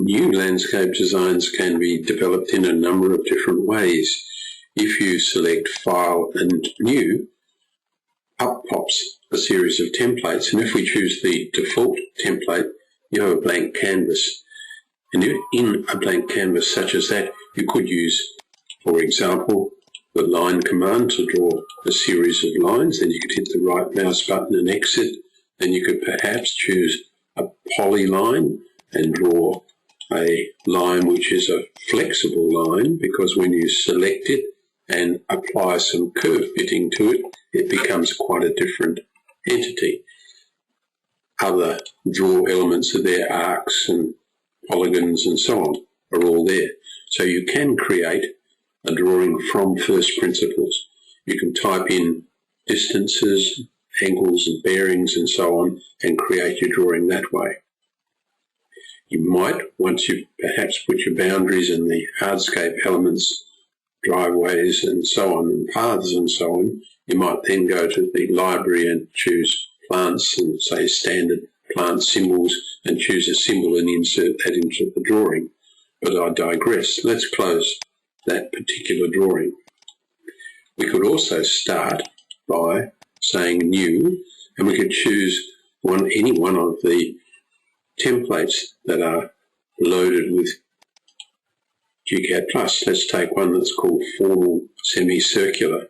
New landscape designs can be developed in a number of different ways. If you select File and New, up pops a series of templates, and if we choose the default template, you have a blank canvas. And in a blank canvas such as that, you could use, for example, the line command to draw a series of lines. Then you could hit the right mouse button and exit. Then you could perhaps choose a polyline and draw a line which is a flexible line, because when you select it and apply some curve fitting to it, it becomes quite a different entity. Other draw elements are there, arcs and polygons and so on are all there. So you can create a drawing from first principles. You can type in distances, angles and bearings and so on, and create your drawing that way. You might, once you've perhaps put your boundaries and the hardscape elements, driveways and so on, and paths and so on, you might then go to the library and choose plants and say standard plant symbols and choose a symbol and insert that into the drawing. But I digress. Let's close that particular drawing. We could also start by saying New, and we could choose any one of the templates that are loaded with gCADPlus. Let's take one that's called Formal Semicircular,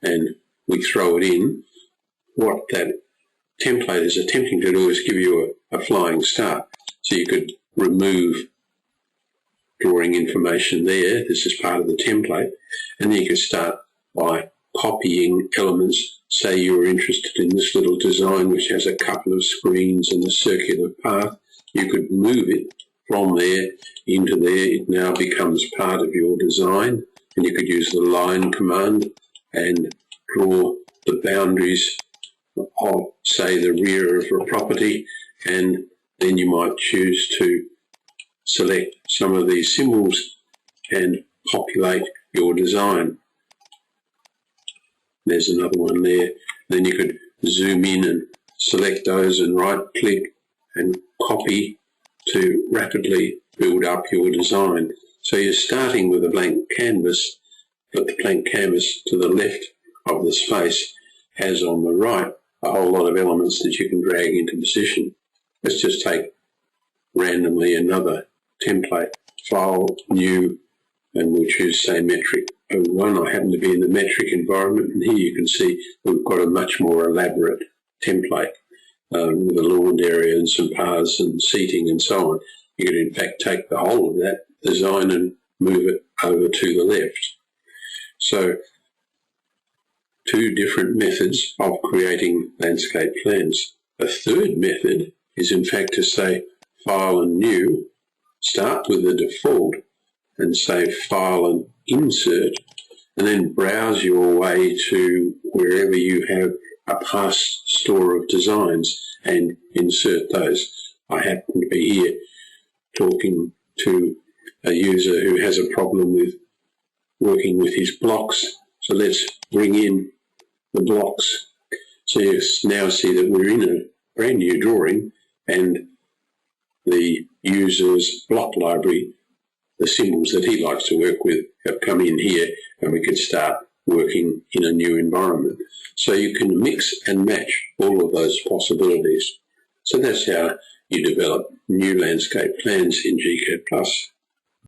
and we throw it in. What that template is attempting to do is give you a flying start. So you could remove drawing information there. This is part of the template. And then you could start by copying elements. Say you were interested in this little design which has a couple of screens and a circular path. You could move it from there into there. It now becomes part of your design. And you could use the line command and draw the boundaries of, say, the rear of a property, and then you might choose to select some of these symbols and populate your design. There's another one there. Then you could zoom in and select those and right-click and copy to rapidly build up your design. So you're starting with a blank canvas, but the blank canvas to the left of the space has on the right a whole lot of elements that you can drag into position. Let's just take randomly another template, File, New, and we'll choose, say, Metric 01. I happen to be in the metric environment, and here you can see we've got a much more elaborate template with a lawned area and some paths and seating and so on. You can in fact take the whole of that design and move it over to the left. So, two different methods of creating landscape plans. A third method is in fact to say File and New, start with the default and say File and Insert, and then browse your way to wherever you have a past store of designs and insert those. I happen to be here talking to a user who has a problem with working with his blocks. So let's bring in the blocks. So you now see that we're in a brand new drawing, and the user's block library, the symbols that he likes to work with, have come in here, and we can start working in a new environment. So you can mix and match all of those possibilities. So that's how you develop new landscape plans in gCADPlus.